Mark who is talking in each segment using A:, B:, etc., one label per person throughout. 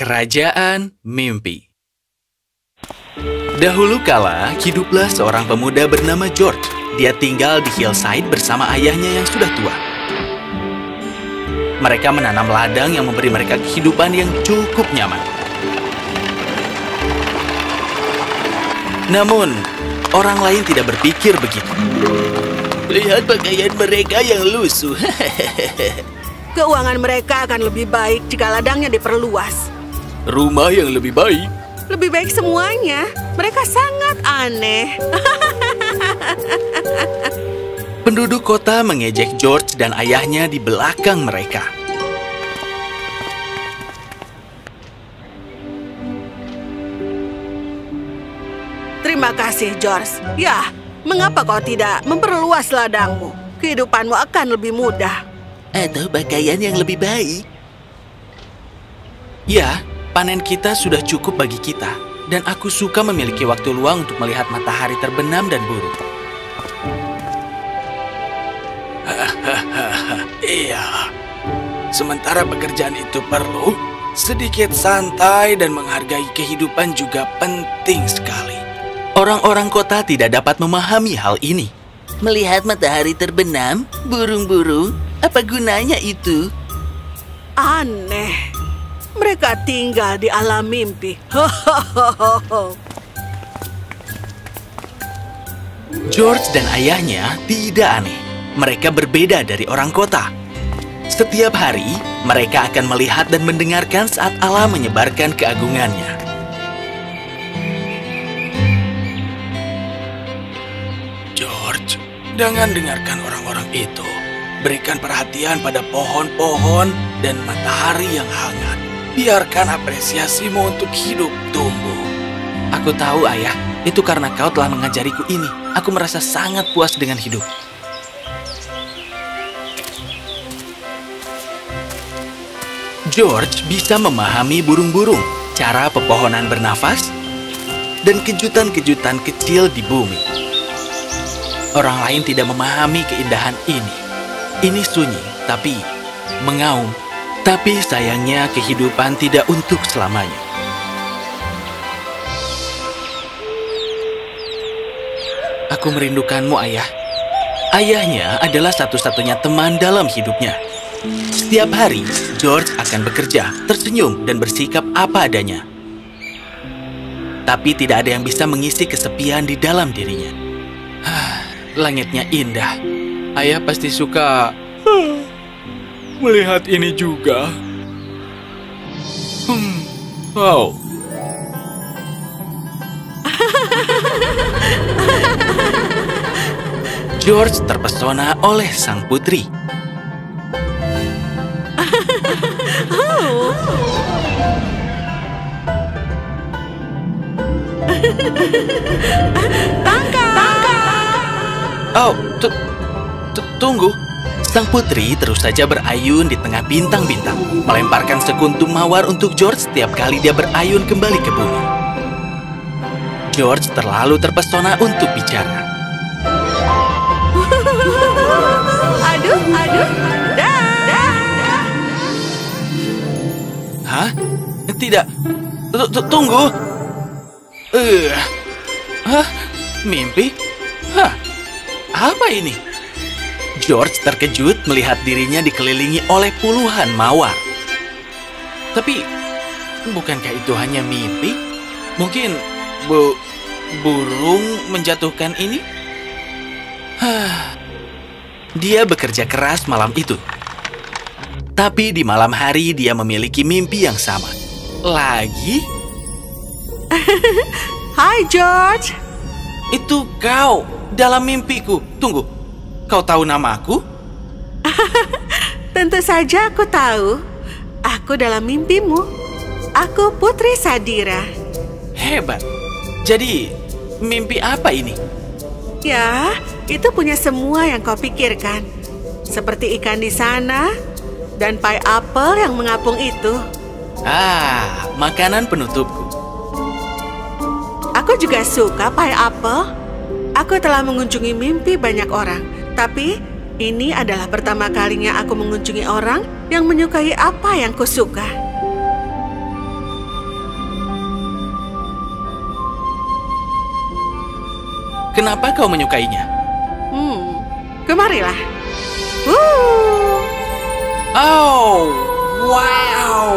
A: Kerajaan Mimpi. Dahulu kala, hiduplah seorang pemuda bernama George. Dia tinggal di hillside bersama ayahnya yang sudah tua. Mereka menanam ladang yang memberi mereka kehidupan yang cukup nyaman. Namun, orang lain tidak berpikir begitu. Lihat pakaian mereka yang lusuh.
B: Keuangan mereka akan lebih baik jika ladangnya diperluas.
A: Rumah yang lebih baik.
B: Lebih baik semuanya. Mereka sangat aneh.
A: Penduduk kota mengejek George dan ayahnya di belakang mereka.
B: Terima kasih, George. Ya, mengapa kau tidak memperluas ladangmu? Kehidupanmu akan lebih mudah.
A: Atau pakaian yang lebih baik. Ya, panen kita sudah cukup bagi kita. Dan aku suka memiliki waktu luang untuk melihat matahari terbenam dan buruk. Iya, sementara pekerjaan itu perlu, sedikit santai dan menghargai kehidupan juga penting sekali. Orang-orang kota tidak dapat memahami hal ini. Melihat matahari terbenam, burung-burung, apa gunanya itu?
B: Aneh. Mereka tinggal di alam mimpi.
A: George dan ayahnya tidak aneh. Mereka berbeda dari orang kota. Setiap hari, mereka akan melihat dan mendengarkan saat alam menyebarkan keagungannya. George, jangan dengarkan orang-orang itu. Berikan perhatian pada pohon-pohon dan matahari yang hangat. Biarkan apresiasimu untuk hidup tumbuh. Aku tahu, ayah. Itu karena kau telah mengajariku ini. Aku merasa sangat puas dengan hidup. George bisa memahami burung-burung, cara pepohonan bernafas, dan kejutan-kejutan kecil di bumi. Orang lain tidak memahami keindahan ini. Ini sunyi, tapi mengaum. Tapi sayangnya kehidupan tidak untuk selamanya. Aku merindukanmu, ayah. Ayahnya adalah satu-satunya teman dalam hidupnya. Setiap hari, George akan bekerja, tersenyum, dan bersikap apa adanya. Tapi tidak ada yang bisa mengisi kesepian di dalam dirinya. Langitnya indah. Ayah pasti suka melihat ini juga. Wow. George terpesona oleh sang putri. Oh, tunggu. Sang putri terus saja berayun di tengah bintang-bintang, melemparkan sekuntum mawar untuk George setiap kali dia berayun kembali ke bumi. George terlalu terpesona untuk bicara.
B: Aduh, dah.
A: Hah? Tidak. Tunggu. Hah? Mimpi? Hah? Apa ini? George terkejut melihat dirinya dikelilingi oleh puluhan mawar. Tapi, bukankah itu hanya mimpi? Mungkin burung menjatuhkan ini? Dia bekerja keras malam itu. Tapi di malam hari dia memiliki mimpi yang sama. Lagi?
B: Hai, George.
A: Itu kau dalam mimpiku. Tunggu. Kau tahu namaku?
B: Tentu saja aku tahu. Aku dalam mimpimu. Aku Putri Sadira.
A: Hebat. Jadi, mimpi apa ini?
B: Ya, itu punya semua yang kau pikirkan. Seperti ikan di sana dan pie apple yang mengapung itu.
A: Makanan penutupku.
B: Aku juga suka pie apple. Aku telah mengunjungi mimpi banyak orang, tapi ini adalah pertama kalinya aku mengunjungi orang yang menyukai apa yang kusuka.
A: Kenapa kau menyukainya?
B: Kemarilah.
A: Oh, wow.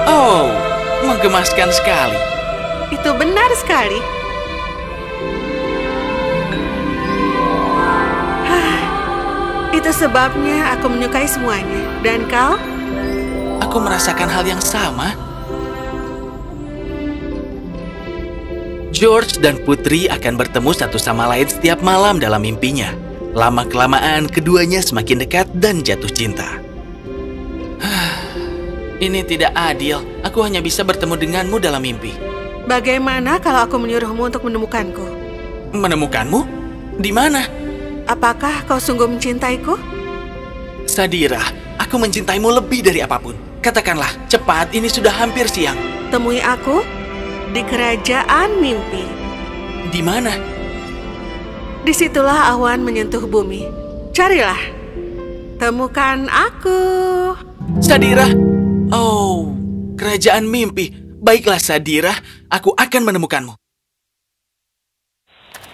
A: Oh, menggemaskan sekali.
B: Itu benar sekali. Itu sebabnya aku menyukai semuanya. Dan kau?
A: Aku merasakan hal yang sama. George dan Putri akan bertemu satu sama lain setiap malam dalam mimpinya. Lama-kelamaan, keduanya semakin dekat dan jatuh cinta. Ini tidak adil. Aku hanya bisa bertemu denganmu dalam mimpi.
B: Bagaimana kalau aku menyuruhmu untuk menemukanku?
A: Menemukanmu? Di mana?
B: Apakah kau sungguh mencintaiku?
A: Sadira, aku mencintaimu lebih dari apapun. Katakanlah, cepat, ini sudah hampir siang.
B: Temui aku di kerajaan mimpi.
A: Di mana?
B: Disitulah awan menyentuh bumi. Carilah. Temukan aku.
A: Sadira. Oh, kerajaan mimpi. Baiklah Sadira, aku akan menemukanmu.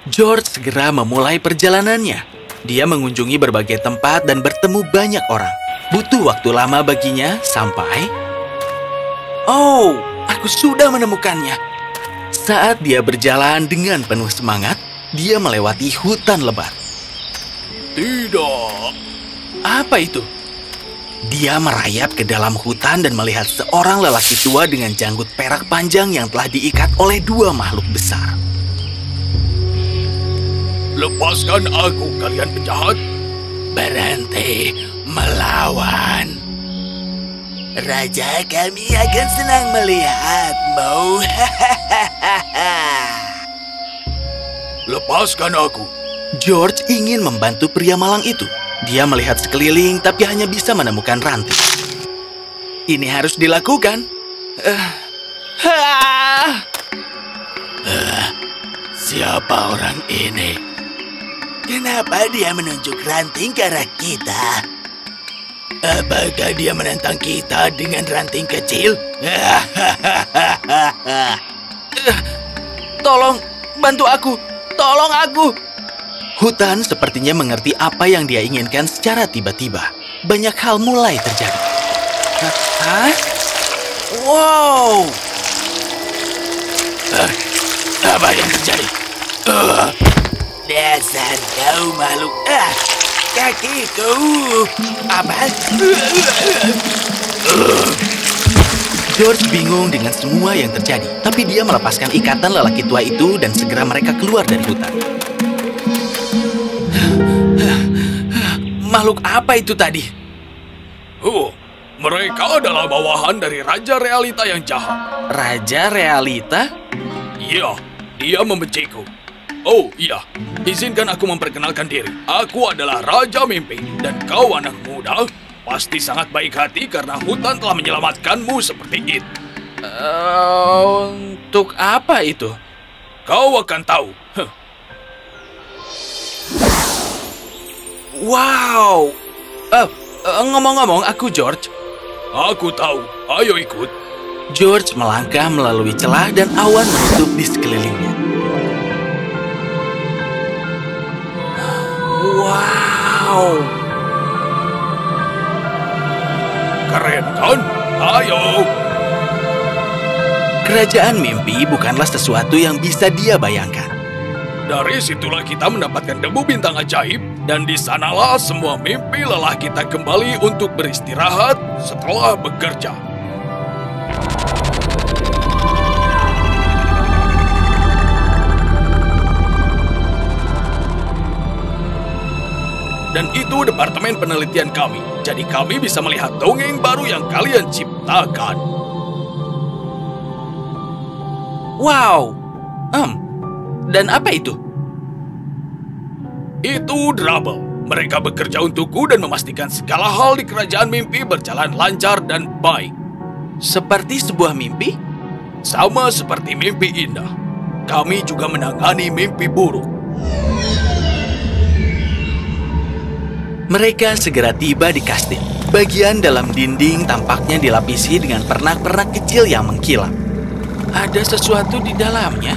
A: George segera memulai perjalanannya. Dia mengunjungi berbagai tempat dan bertemu banyak orang. Butuh waktu lama baginya sampai... Oh, aku sudah menemukannya. Saat dia berjalan dengan penuh semangat, dia melewati hutan lebat. Tidak. Apa itu? Dia merayap ke dalam hutan dan melihat seorang lelaki tua dengan janggut perak panjang yang telah diikat oleh dua makhluk besar. Lepaskan aku, kalian penjahat. Berhenti melawan. Raja kami akan senang melihatmu. Lepaskan aku. George ingin membantu pria malang itu. Dia melihat sekeliling tapi hanya bisa menemukan ranting. Ini harus dilakukan. Siapa orang ini? Kenapa dia menunjuk ranting ke arah kita? Apakah dia menentang kita dengan ranting kecil? Tolong, bantu aku. Tolong aku. Hutan sepertinya mengerti apa yang dia inginkan secara tiba-tiba. Banyak hal mulai terjadi. Hah? Wow. Apa yang terjadi? Dasar kau makhluk. Kakiku. Apa? George bingung dengan semua yang terjadi. Tapi dia melepaskan ikatan lelaki tua itu dan segera mereka keluar dari hutan. Makhluk apa itu tadi? Mereka adalah bawahan dari Raja Realita yang jahat. Raja Realita? Iya, dia membenciku. Oh iya, izinkan aku memperkenalkan diri. Aku adalah Raja Mimpi, dan kau anak muda pasti sangat baik hati karena hutan telah menyelamatkanmu seperti itu. Untuk apa itu? Kau akan tahu. Wow. Ngomong-ngomong, aku George. Aku tahu. Ayo ikut. George melangkah melalui celah dan awan menutup di sekelilingnya. Wow. Keren kan? Ayo. Kerajaan mimpi bukanlah sesuatu yang bisa dia bayangkan. Dari situlah kita mendapatkan debu bintang ajaib, dan di sanalah semua mimpi lelah kita kembali untuk beristirahat setelah bekerja. Dan itu departemen penelitian kami, jadi kami bisa melihat dongeng baru yang kalian ciptakan. Wow. Dan apa itu? Itu Drabble. Mereka bekerja untukku dan memastikan segala hal di kerajaan mimpi berjalan lancar dan baik. Seperti sebuah mimpi? Sama seperti mimpi indah. Kami juga menangani mimpi buruk. Mereka segera tiba di kastil. Bagian dalam dinding tampaknya dilapisi dengan pernak-pernak kecil yang mengkilap. Ada sesuatu di dalamnya.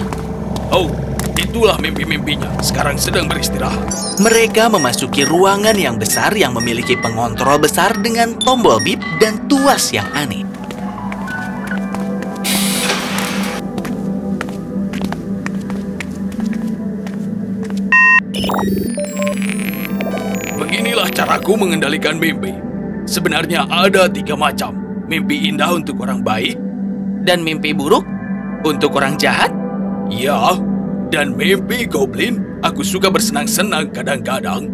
A: Oh, itulah mimpi-mimpinya. Sekarang sedang beristirahat. Mereka memasuki ruangan yang besar yang memiliki pengontrol besar dengan tombol bip dan tuas yang aneh. Beginilah caraku mengendalikan mimpi. Sebenarnya ada 3 macam. Mimpi indah untuk orang baik. Dan mimpi buruk untuk orang jahat? Ya, dan mimpi goblin. Aku suka bersenang-senang kadang-kadang.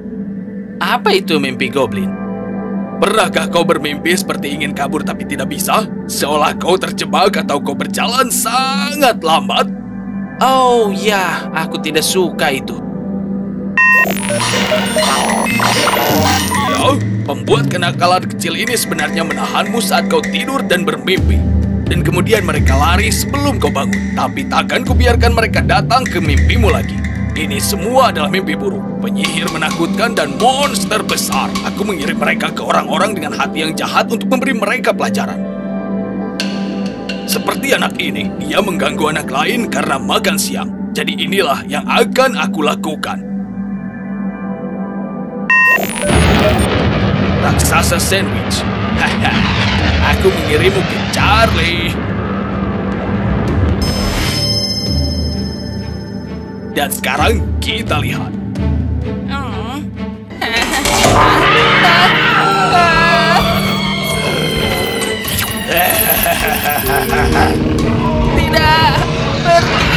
A: Apa itu mimpi goblin? Pernahkah kau bermimpi seperti ingin kabur tapi tidak bisa? Seolah kau terjebak atau kau berjalan sangat lambat? Oh ya, aku tidak suka itu. Ya, pembuat kenakalan kecil ini sebenarnya menahanmu saat kau tidur dan bermimpi. Dan kemudian mereka lari sebelum kau bangun. Tapi takkan kubiarkan mereka datang ke mimpimu lagi. Ini semua adalah mimpi buruk. Penyihir menakutkan dan monster besar. Aku mengirim mereka ke orang-orang dengan hati yang jahat untuk memberi mereka pelajaran. Seperti anak ini, dia mengganggu anak lain karena makan siang. Jadi inilah yang akan aku lakukan. Raksasa sandwich. Haha, aku mengirimmu ke Charlie. Dan sekarang kita lihat.
B: Tidak, pergi.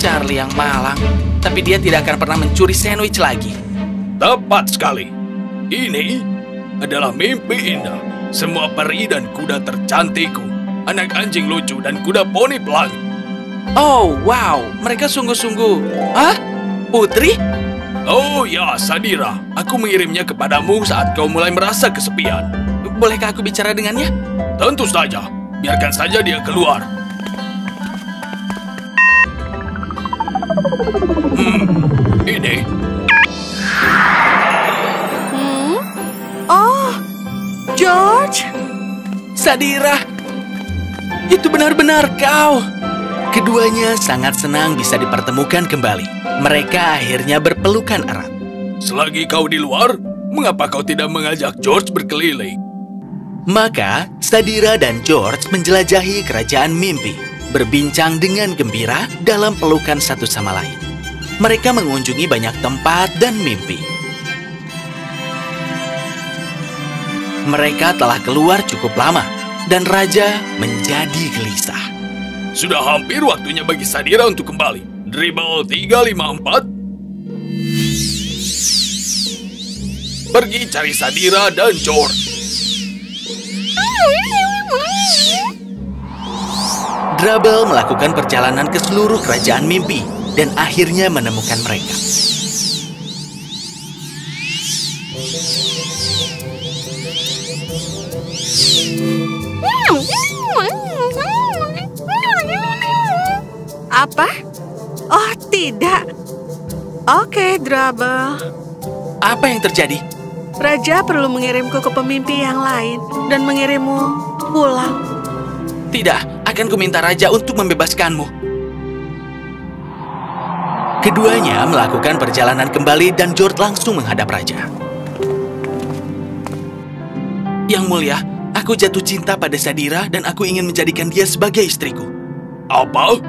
A: Charlie yang malang, tapi dia tidak akan pernah mencuri sandwich lagi. Tepat sekali. Ini adalah mimpi indah. Semua peri dan kuda tercantikku, anak anjing lucu dan kuda poni pelangi. Oh, wow. Mereka sungguh-sungguh... Hah? Putri? Oh ya, Sadira. Aku mengirimnya kepadamu saat kau mulai merasa kesepian. Bolehkah aku bicara dengannya? Tentu saja. Biarkan saja dia keluar. Ini.
B: Oh, George.
A: Sadira. Itu benar-benar kau. Keduanya sangat senang bisa dipertemukan kembali. Mereka akhirnya berpelukan erat. Selagi kau di luar, mengapa kau tidak mengajak George berkeliling? Maka, Sadira dan George menjelajahi kerajaan mimpi, berbincang dengan gembira dalam pelukan satu sama lain. Mereka mengunjungi banyak tempat dan mimpi. Mereka telah keluar cukup lama, dan Raja menjadi gelisah. Sudah hampir waktunya bagi Sadira untuk kembali. Dribble 354. Pergi cari Sadira dan George. Drabble melakukan perjalanan ke seluruh kerajaan mimpi dan akhirnya menemukan mereka.
B: Apa? Oh, tidak. Oke, Drabble.
A: Apa yang terjadi?
B: Raja perlu mengirimku ke pemimpi yang lain dan mengirimmu pulang.
A: Tidak, akan kuminta Raja untuk membebaskanmu. Keduanya melakukan perjalanan kembali dan George langsung menghadap Raja. Yang mulia, aku jatuh cinta pada Sadira dan aku ingin menjadikan dia sebagai istriku. Apa?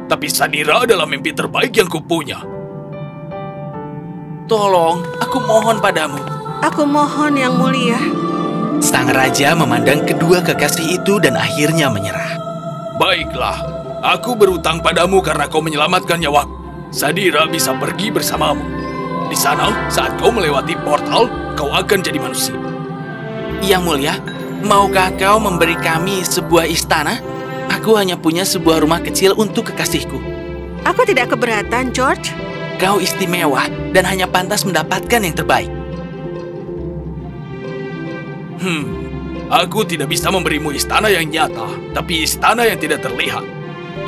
A: Tapi Sadira adalah mimpi terbaik yang kupunya. Tolong, aku mohon padamu.
B: Aku mohon, Yang Mulia.
A: Sang raja memandang kedua kekasih itu dan akhirnya menyerah. Baiklah, aku berutang padamu karena kau menyelamatkan nyawaku. Sadira bisa pergi bersamamu. Di sana, saat kau melewati portal, kau akan jadi manusia. Yang Mulia, maukah kau memberi kami sebuah istana? Aku hanya punya sebuah rumah kecil untuk kekasihku.
B: Aku tidak keberatan, George.
A: Kau istimewa dan hanya pantas mendapatkan yang terbaik. Aku tidak bisa memberimu istana yang nyata, tapi istana yang tidak terlihat.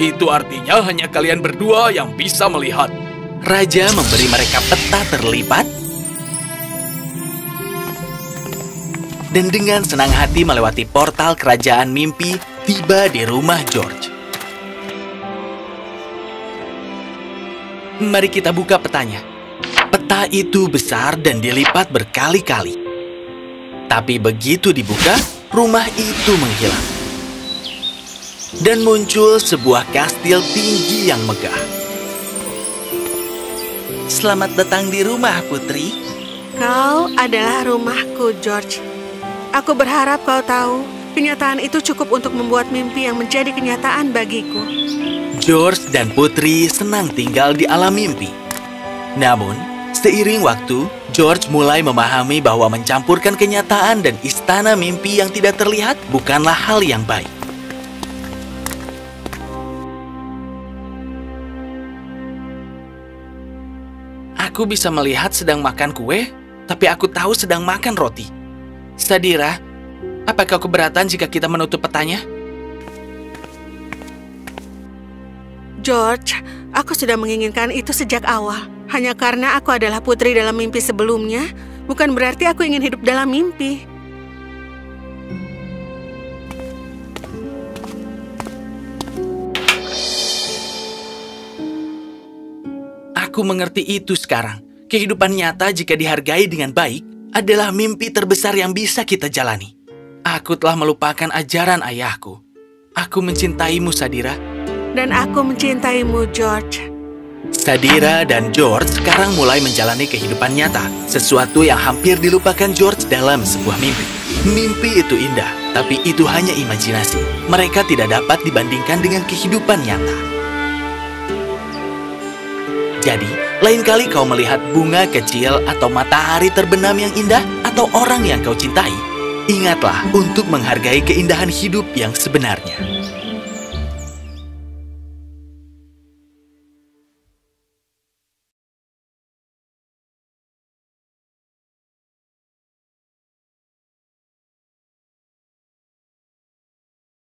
A: Itu artinya hanya kalian berdua yang bisa melihat. Raja memberi mereka peta terlipat, dan dengan senang hati melewati portal kerajaan mimpi, tiba di rumah George. Mari kita buka petanya. Peta itu besar dan dilipat berkali-kali. Tapi begitu dibuka, rumah itu menghilang. Dan muncul sebuah kastil tinggi yang megah. Selamat datang di rumah, Putri.
B: Kau adalah rumahku, George. Aku berharap kau tahu, kenyataan itu cukup untuk membuat mimpi yang menjadi kenyataan bagiku.
A: George dan Putri senang tinggal di alam mimpi. Namun, seiring waktu, George mulai memahami bahwa mencampurkan kenyataan dan istana mimpi yang tidak terlihat bukanlah hal yang baik. Aku bisa melihat sedang makan kue, tapi aku tahu sedang makan roti. Sadira, apakah keberatan jika kita menutup petanya?
B: George, aku sudah menginginkan itu sejak awal. Hanya karena aku adalah putri dalam mimpi sebelumnya, bukan berarti aku ingin hidup dalam mimpi.
A: Aku mengerti itu sekarang. Kehidupan nyata jika dihargai dengan baik adalah mimpi terbesar yang bisa kita jalani. Aku telah melupakan ajaran ayahku. Aku mencintaimu, Sadira.
B: Dan aku mencintaimu, George.
A: Sadira dan George sekarang mulai menjalani kehidupan nyata, sesuatu yang hampir dilupakan George dalam sebuah mimpi. Mimpi itu indah, tapi itu hanya imajinasi. Mereka tidak dapat dibandingkan dengan kehidupan nyata. Jadi, lain kali kau melihat bunga kecil atau matahari terbenam yang indah atau orang yang kau cintai, ingatlah untuk menghargai keindahan hidup yang sebenarnya.